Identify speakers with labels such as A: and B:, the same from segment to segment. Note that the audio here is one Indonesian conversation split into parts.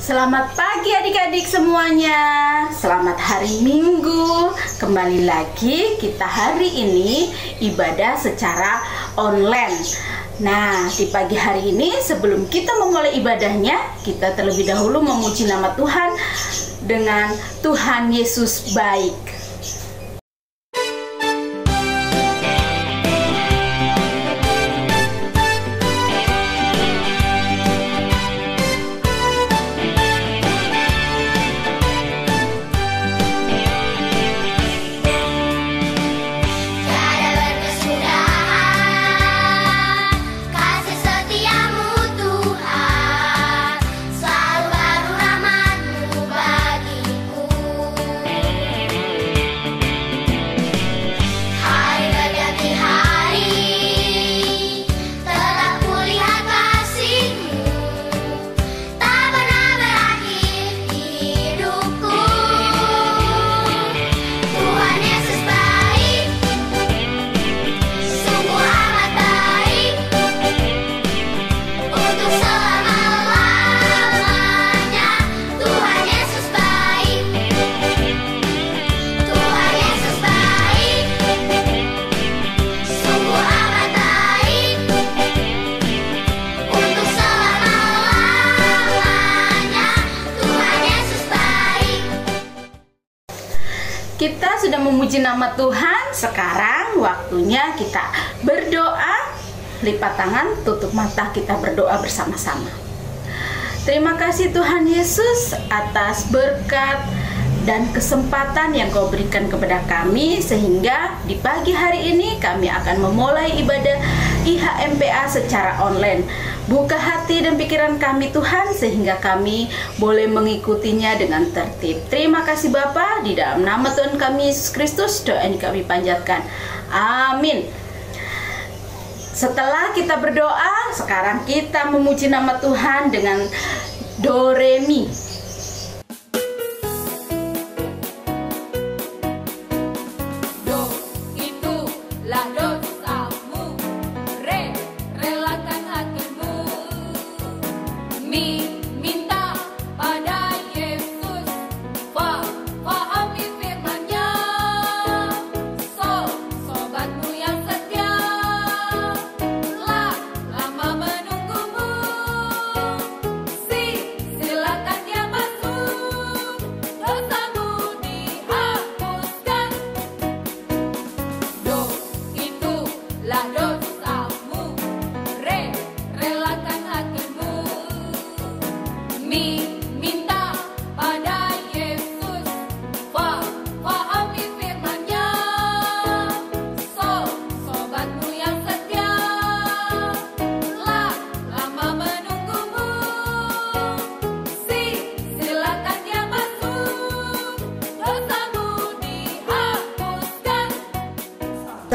A: Selamat pagi adik-adik semuanya. Selamat hari Minggu. Kembali lagi kita hari ini ibadah secara online. Nah, di pagi hari ini sebelum kita memulai ibadahnya, kita terlebih dahulu memuji nama Tuhan dengan Tuhan Yesus baik. Kita sudah memuji nama Tuhan. Sekarang waktunya kita berdoa. Lipat tangan, tutup mata, kita berdoa bersama-sama. Terima kasih Tuhan Yesus atas berkat dan kesempatan yang Kau berikan kepada kami, sehingga di pagi hari ini kami akan memulai ibadah IHMPA secara online. Buka hati dan pikiran kami Tuhan, sehingga kami boleh mengikutinya dengan tertib. Terima kasih Bapa, di dalam nama Tuhan kami Yesus Kristus doa ini kami panjatkan. Amin. Setelah kita berdoa, sekarang kita memuji nama Tuhan dengan Do Re Mi.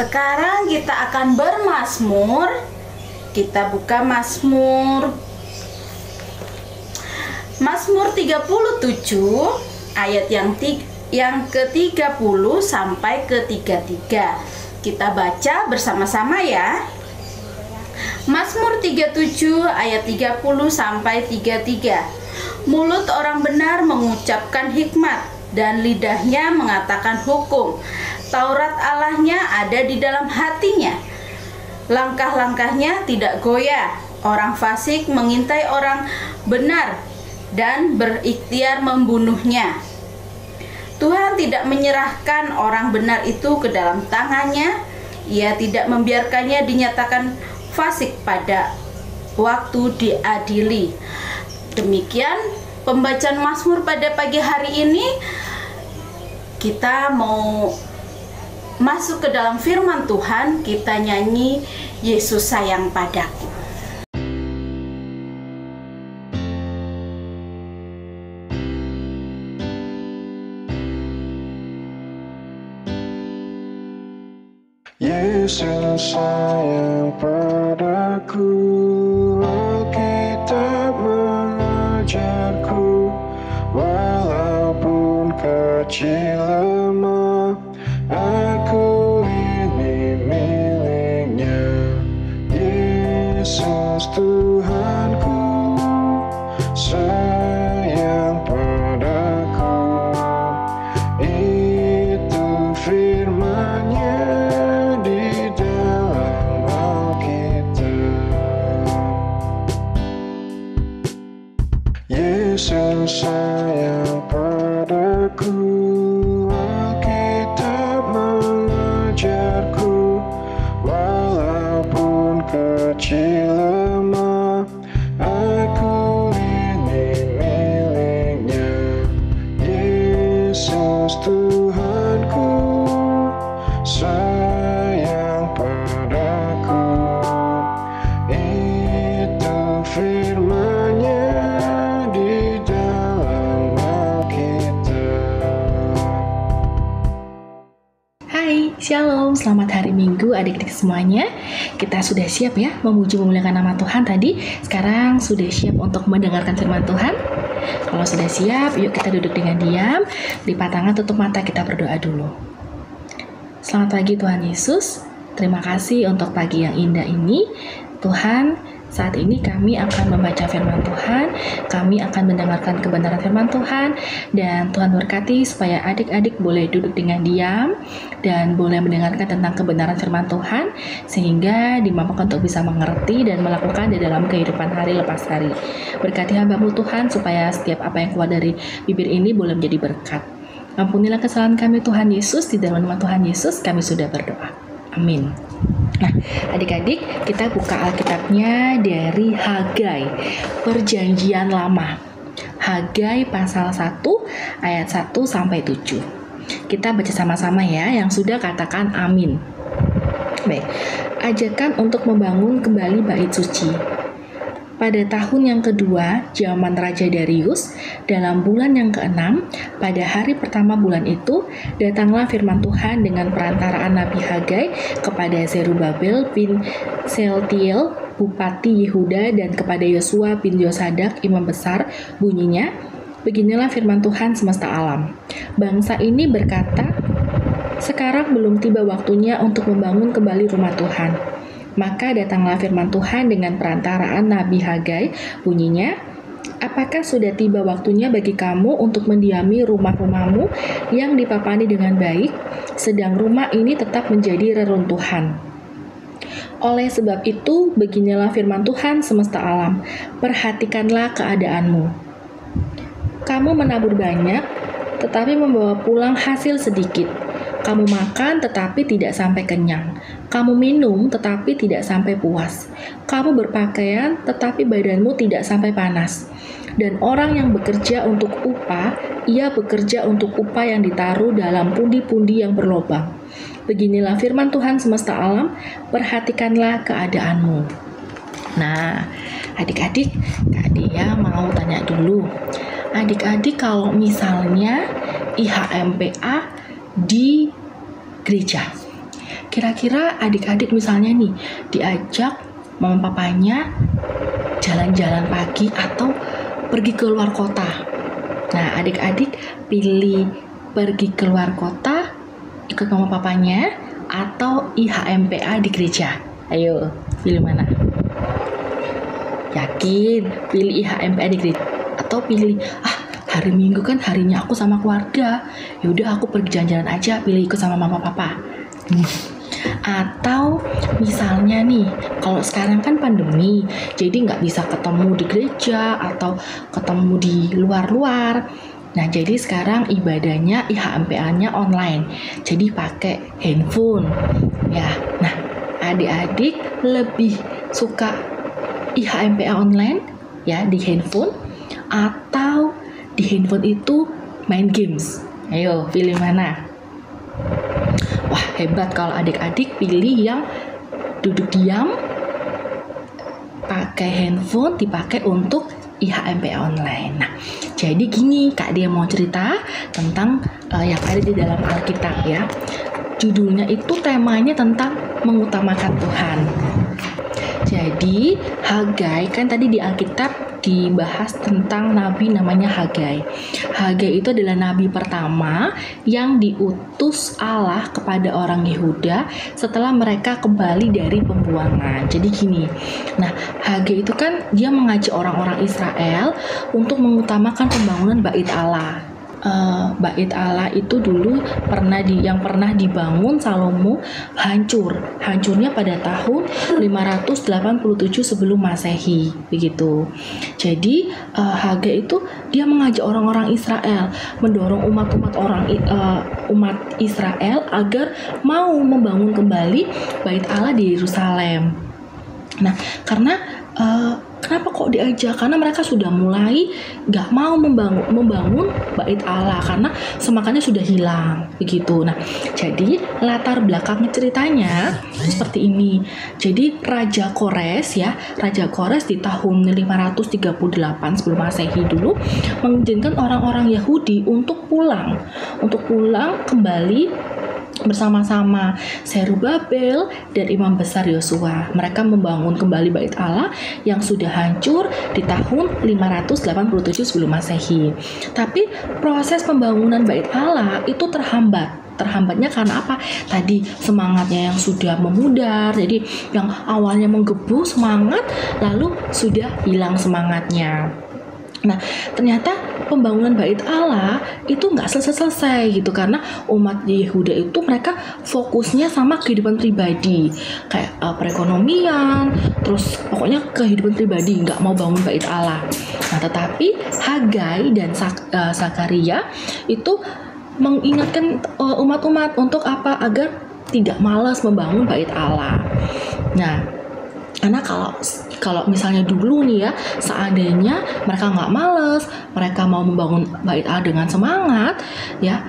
A: Sekarang kita akan bermazmur. Kita buka Mazmur 37 ayat yang ke-30 sampai ke-33. Kita baca bersama-sama ya. Mazmur 37 ayat 30 sampai 33. Mulut orang benar mengucapkan hikmat dan lidahnya mengatakan hukum. Taurat Allahnya ada di dalam hatinya. Langkah-langkahnya tidak goyah. Orang fasik mengintai orang benar dan berikhtiar membunuhnya. Tuhan tidak menyerahkan orang benar itu ke dalam tangannya. Ia tidak membiarkannya dinyatakan fasik pada waktu diadili. Demikian pembacaan Mazmur pada pagi hari ini. Kita mau masuk ke dalam firman Tuhan. Kita nyanyi Yesus sayang padaku.
B: Yesus sayang padaku, Alkitab mengajarku, walaupun kecil lemah, aku ini miliknya. Yesus Tuhanku, sayang Yesus sayang padaku, Alkitab mengajarku, walaupun kecil lemah, aku ini miliknya. Yesus Tuhanku, sayang padaku, itu firman-Nya di dalam Alkitab.
C: Hai, Shalom, selamat hari Minggu adik-adik semuanya. Kita sudah siap ya memuji memuliakan nama Tuhan tadi. Sekarang sudah siap untuk mendengarkan firman Tuhan? Kalau sudah siap, yuk kita duduk dengan diam, lipat tangan, tutup mata, kita berdoa dulu. Selamat pagi Tuhan Yesus, terima kasih untuk pagi yang indah ini. Tuhan, saat ini kami akan membaca firman Tuhan, kami akan mendengarkan kebenaran firman Tuhan, dan Tuhan berkati supaya adik-adik boleh duduk dengan diam dan boleh mendengarkan tentang kebenaran firman Tuhan, sehingga dimampukan untuk bisa mengerti dan melakukan di dalam kehidupan hari lepas hari. Berkati hamba-Mu Tuhan, supaya setiap apa yang keluar dari bibir ini boleh menjadi berkat. Ampunilah kesalahan kami Tuhan Yesus, di dalam nama Tuhan Yesus kami sudah berdoa. Amin. Nah, adik-adik, kita buka Alkitabnya dari Hagai, Perjanjian Lama. Hagai pasal 1 ayat 1 sampai 7. Kita baca sama-sama ya, yang sudah katakan amin. Baik, ajakan untuk membangun kembali bait suci. Pada tahun yang kedua, zaman Raja Darius, dalam bulan yang ke-6, pada hari pertama bulan itu, datanglah firman Tuhan dengan perantaraan Nabi Hagai kepada Zerubabel bin Sealtiel, Bupati Yehuda, dan kepada Yosua bin Yosadak, Imam Besar, bunyinya, beginilah firman Tuhan semesta alam. Bangsa ini berkata, sekarang belum tiba waktunya untuk membangun kembali rumah Tuhan. Maka datanglah firman Tuhan dengan perantaraan Nabi Hagai, bunyinya, apakah sudah tiba waktunya bagi kamu untuk mendiami rumah-rumahmu yang dipapani dengan baik, sedang rumah ini tetap menjadi reruntuhan? Oleh sebab itu, beginilah firman Tuhan semesta alam, perhatikanlah keadaanmu. Kamu menabur banyak, tetapi membawa pulang hasil sedikit. Kamu makan tetapi tidak sampai kenyang. Kamu minum tetapi tidak sampai puas. Kamu berpakaian tetapi badanmu tidak sampai panas. Dan orang yang bekerja untuk upah, ia bekerja untuk upah yang ditaruh dalam pundi-pundi yang berlobang. Beginilah firman Tuhan semesta alam, perhatikanlah keadaanmu. Nah, adik-adik, Kak Dea mau tanya dulu. Adik-adik kalau misalnya IHMPA di gereja, kira-kira adik-adik misalnya nih diajak mama papanya jalan-jalan pagi atau pergi ke luar kota. Nah, adik-adik pilih pergi ke luar kota ikut mama papanya atau IHMPA di gereja? Ayo, pilih mana? Yakin pilih IHMPA di gereja atau pilih hari Minggu kan harinya aku sama keluarga, yaudah aku pergi jalan-jalan aja, pilih ikut sama mama papa. Atau misalnya nih, kalau sekarang kan pandemi, jadi nggak bisa ketemu di gereja atau ketemu di luar-luar. Nah, jadi sekarang ibadahnya IHMPA-nya online, jadi pakai handphone. Ya, nah adik-adik lebih suka IHMPA online ya di handphone atau di handphone itu main games? Ayo, pilih mana? Wah, hebat kalau adik-adik pilih yang duduk diam, pakai handphone, dipakai untuk IHMPA online. Nah, jadi gini, Kak Dia mau cerita tentang yang ada di dalam Alkitab ya. Judulnya itu temanya tentang mengutamakan Tuhan. Jadi, Hagai kan tadi di Alkitab dibahas tentang nabi namanya Hagai. Hagai itu adalah nabi pertama yang diutus Allah kepada orang Yehuda setelah mereka kembali dari pembuangan. Jadi gini, nah Hagai itu kan dia mengajak orang-orang Israel untuk mengutamakan pembangunan bait Allah. bait Allah itu dulu yang pernah dibangun Salomo hancurnya pada tahun 587 sebelum Masehi begitu. Jadi Hagai itu dia mengajak orang-orang Israel, mendorong umat Israel agar mau membangun kembali bait Allah di Yerusalem. Nah, karena kenapa kok diajak? Karena mereka sudah mulai gak mau membangun bait Allah karena semangatnya sudah hilang begitu. Nah, jadi latar belakang ceritanya seperti ini. Jadi Raja Kores di tahun 538 sebelum Masehi dulu mengizinkan orang-orang Yahudi untuk pulang kembali bersama-sama Zerubabel dan Imam Besar Yosua. Mereka membangun kembali bait Allah yang sudah hancur di tahun 587 sebelum Masehi. Tapi proses pembangunan bait Allah itu terhambatnya karena apa? Tadi semangatnya yang sudah memudar. Jadi yang awalnya menggebu semangat lalu sudah hilang semangatnya. Nah, ternyata pembangunan bait Allah itu nggak selesai gitu karena umat Yehuda itu mereka fokusnya sama kehidupan pribadi kayak perekonomian, terus pokoknya kehidupan pribadi, nggak mau bangun bait Allah. Nah, tetapi Hagai dan Zakaria itu mengingatkan umat-umat untuk apa? Agar tidak malas membangun bait Allah. Nah, karena kalau misalnya dulu nih ya, seandainya mereka nggak males, mereka mau membangun bait Allah dengan semangat, ya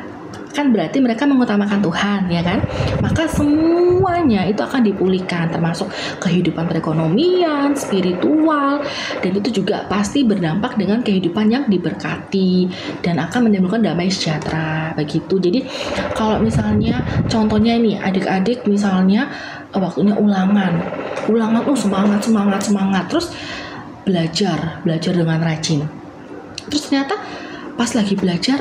C: kan berarti mereka mengutamakan Tuhan, ya kan? Maka semuanya itu akan dipulihkan, termasuk kehidupan perekonomian, spiritual, dan itu juga pasti berdampak dengan kehidupan yang diberkati dan akan menimbulkan damai sejahtera, begitu. Jadi kalau misalnya contohnya nih adik-adik misalnya waktunya ulangan semangat terus belajar dengan rajin, terus ternyata pas lagi belajar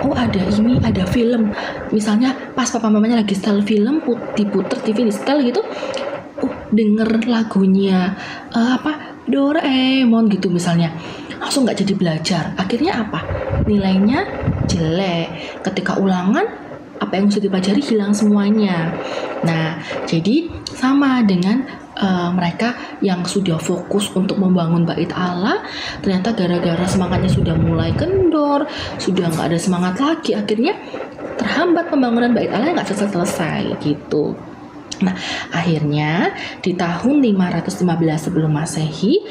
C: ada film, misalnya pas papa mamanya lagi setel film diputer TV di setel gitu, denger lagunya Doraemon gitu misalnya, langsung nggak jadi belajar, akhirnya apa, nilainya jelek. Ketika ulangan apa yang sudah dipelajari hilang semuanya. Nah, jadi sama dengan mereka yang sudah fokus untuk membangun bait Allah, ternyata gara-gara semangatnya sudah mulai kendor, sudah nggak ada semangat lagi, akhirnya terhambat pembangunan bait Allah, nggak selesai gitu. Nah, akhirnya di tahun 515 sebelum Masehi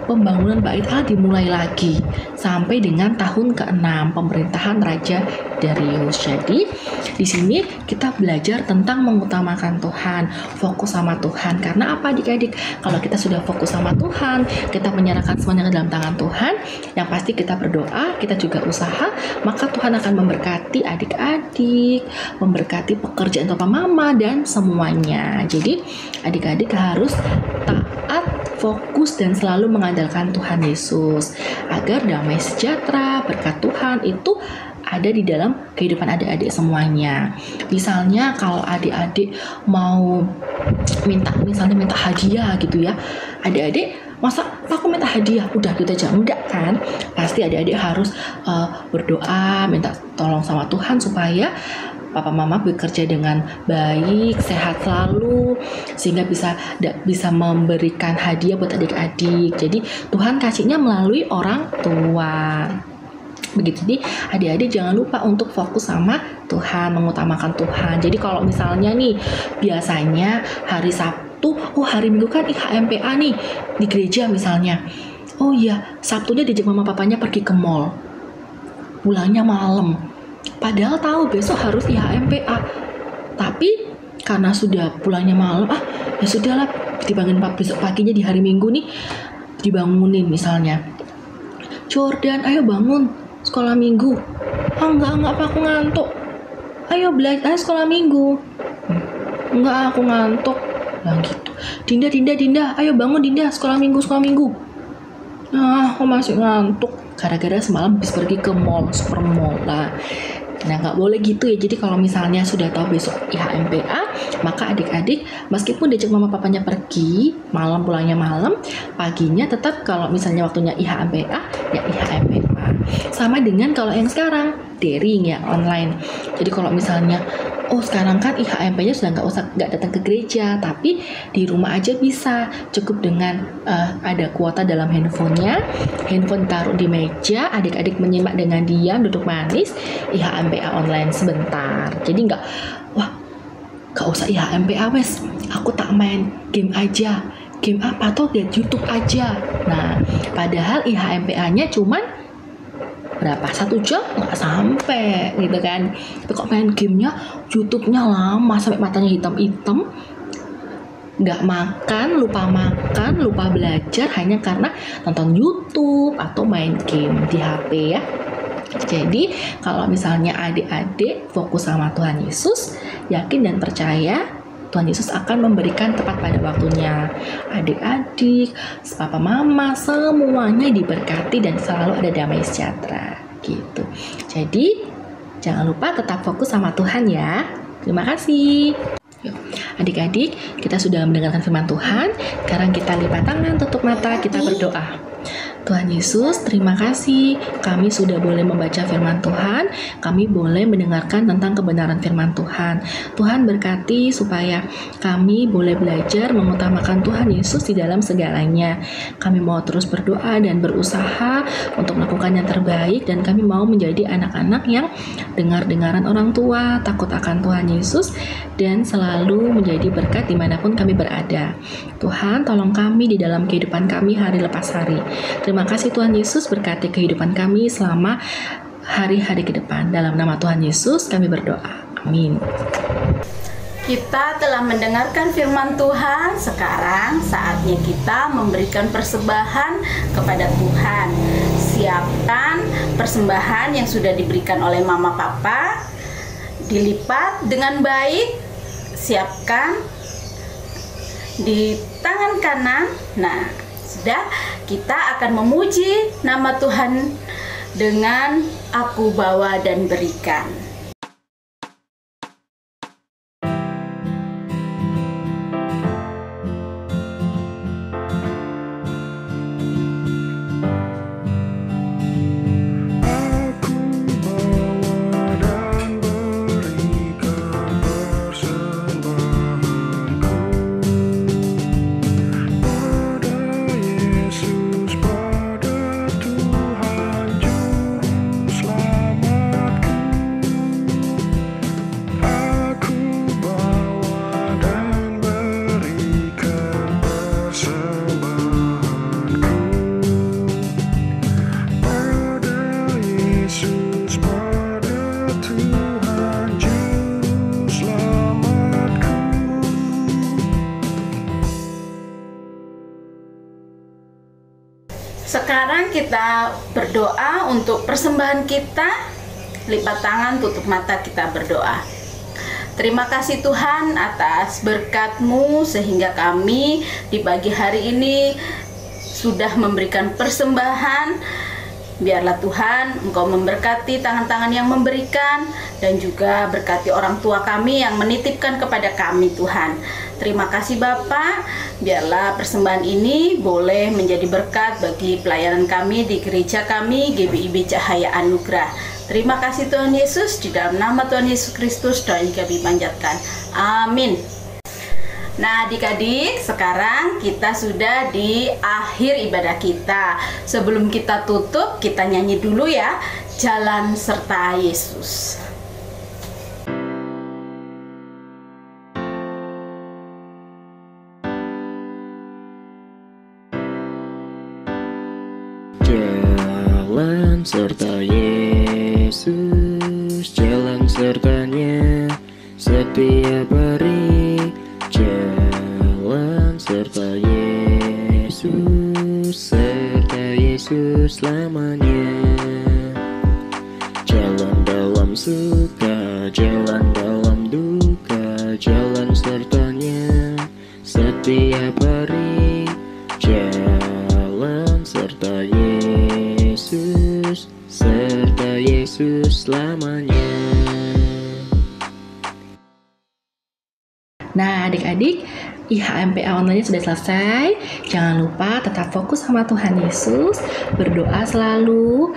C: pembangunan bait Allah dimulai lagi sampai dengan tahun ke-6 pemerintahan Raja Darius. Jadi di sini kita belajar tentang mengutamakan Tuhan, fokus sama Tuhan. Karena apa adik-adik? Kalau kita sudah fokus sama Tuhan, kita menyerahkan semuanya ke dalam tangan Tuhan, yang pasti kita berdoa, kita juga usaha, maka Tuhan akan memberkati adik-adik, memberkati pekerjaan Papa Mama dan semuanya. Jadi adik-adik harus taat, fokus dan selalu mengandalkan Tuhan Yesus agar damai sejahtera, berkat Tuhan itu ada di dalam kehidupan adik-adik semuanya. Misalnya kalau adik-adik mau minta hadiah gitu ya, adik-adik masa aku minta hadiah udah gitu aja, enggak kan? Pasti adik-adik harus berdoa, minta tolong sama Tuhan supaya Papa Mama bekerja dengan baik, sehat selalu, sehingga bisa memberikan hadiah buat adik-adik. Jadi Tuhan kasihnya melalui orang tua. Begitu. Jadi adik-adik jangan lupa untuk fokus sama Tuhan, mengutamakan Tuhan. Jadi kalau misalnya nih biasanya hari Sabtu, hari Minggu kan IHMPA nih di gereja misalnya. Oh iya, Sabtunya diajak mama papanya pergi ke mall. Pulangnya malam. Padahal tahu besok harus IHMPA, tapi karena sudah pulangnya malam, ya sudahlah, dibangun besok paginya di hari Minggu nih, dibangunin misalnya, Jordan, ayo bangun, sekolah Minggu. Enggak, aku ngantuk. Ayo belajar, sekolah Minggu. Enggak, aku ngantuk. Nah gitu. Dinda, ayo bangun Dinda, sekolah Minggu. Aku masih ngantuk. Gara-gara semalam habis pergi ke mall, super mall lah. Nah, nggak boleh gitu ya. Jadi kalau misalnya sudah tahu besok IHMPA, maka adik-adik meskipun diajak mama papanya pergi, malam pulangnya malam, paginya tetap kalau misalnya waktunya IHMPA, ya IHMPA. Sama dengan kalau yang sekarang daring ya, online. Jadi kalau misalnya sekarang kan IHMP-nya sudah nggak datang ke gereja, tapi di rumah aja bisa, cukup dengan ada kuota dalam handphonenya, handphone taruh di meja, adik-adik menyimak dengan diam, duduk manis, IHMPA online sebentar. Jadi nggak usah IHMPA wes, aku tak main game aja. Game apa tuh? Lihat YouTube aja. Nah, padahal IHMPA-nya cuman berapa? 1 jam nggak sampai gitu kan. Tapi kok main gamenya, YouTube-nya lama sampai matanya hitam-hitam, nggak makan, lupa belajar hanya karena nonton YouTube atau main game di HP ya. Jadi kalau misalnya adik-adik fokus sama Tuhan Yesus, yakin dan percaya Tuhan Yesus akan memberikan tepat pada waktunya. Adik-adik, papa mama, semuanya diberkati dan selalu ada damai sejahtera gitu. Jadi jangan lupa tetap fokus sama Tuhan ya. Terima kasih. Yuk, adik-adik, kita sudah mendengarkan firman Tuhan. Sekarang kita lipat tangan, tutup mata, kita berdoa. Tuhan Yesus, terima kasih kami sudah boleh membaca firman Tuhan, kami boleh mendengarkan tentang kebenaran firman Tuhan. Tuhan berkati supaya kami boleh belajar mengutamakan Tuhan Yesus di dalam segalanya. Kami mau terus berdoa dan berusaha untuk melakukan yang terbaik, dan kami mau menjadi anak-anak yang dengar-dengaran orang tua, takut akan Tuhan Yesus, dan selalu menjadi berkat dimanapun kami berada. Tuhan, tolong kami di dalam kehidupan kami hari lepas hari. Terima kasih Tuhan Yesus, berkati kehidupan kami selama hari-hari ke depan. Dalam nama Tuhan Yesus kami berdoa. Amin.
A: Kita telah mendengarkan firman Tuhan, sekarang saatnya kita memberikan persembahan kepada Tuhan. Siapkan persembahan yang sudah diberikan oleh mama papa, dilipat dengan baik, siapkan di tangan kanan. Nah, sudah, kita akan memuji nama Tuhan dengan aku bawa dan berikan. Sekarang kita berdoa untuk persembahan kita. Lipat tangan, tutup mata, kita berdoa. Terima kasih Tuhan atas berkat-Mu sehingga kami di pagi hari ini sudah memberikan persembahan. Biarlah Tuhan Engkau memberkati tangan-tangan yang memberikan, dan juga berkati orang tua kami yang menitipkan kepada kami Tuhan. Terima kasih Bapak, biarlah persembahan ini boleh menjadi berkat bagi pelayanan kami di gereja kami GBIB Cahaya Anugerah. Terima kasih Tuhan Yesus, di dalam nama Tuhan Yesus Kristus doa ini kami panjatkan. Amin. Nah adik-adik, sekarang kita sudah di akhir ibadah kita. Sebelum kita tutup, kita nyanyi dulu ya, Jalan Serta Yesus.
B: Jalan serta Yesus, jalan sertanya setiap hari. Jalan serta Yesus selamanya. Jalan dalam suka, jalan dalam duka, jalan sertanya setiap hari. Jalan serta Yesus selamanya.
C: Nah adik-adik, IHMPA online sudah selesai. Jangan lupa tetap fokus sama Tuhan Yesus, berdoa selalu.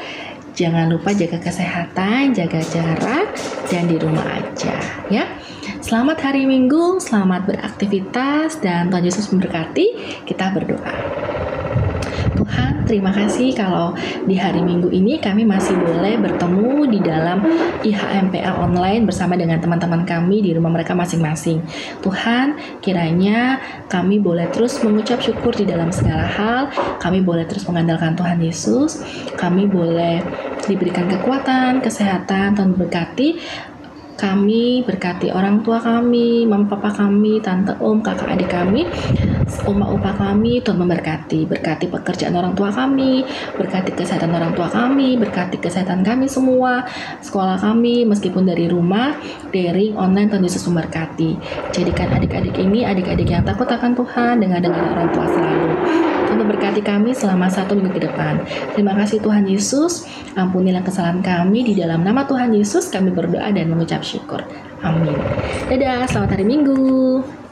C: Jangan lupa jaga kesehatan, jaga jarak, dan di rumah aja ya. Selamat hari Minggu, selamat beraktivitas, dan Tuhan Yesus memberkati. Kita berdoa. Tuhan, terima kasih kalau di hari Minggu ini kami masih boleh bertemu di dalam IHMPA online bersama dengan teman-teman kami di rumah mereka masing-masing. Tuhan, kiranya kami boleh terus mengucap syukur di dalam segala hal, kami boleh terus mengandalkan Tuhan Yesus, kami boleh diberikan kekuatan, kesehatan, Tuhan berkati kami, berkati orang tua kami, mama papa kami, tante om, kakak adik kami, oma opa kami. Tuhan memberkati, berkati pekerjaan orang tua kami, berkati kesehatan orang tua kami, berkati kesehatan kami semua, sekolah kami meskipun dari rumah, daring, online. Tuhan Yesus memberkati. Jadikan adik-adik ini adik-adik yang takut akan Tuhan dengan orang tua selalu. Tuhan memberkati kami selama 1 minggu ke depan. Terima kasih Tuhan Yesus, ampunilah kesalahan kami. Di dalam nama Tuhan Yesus kami berdoa dan mengucap syukur. Amin. Dadah, selamat hari Minggu.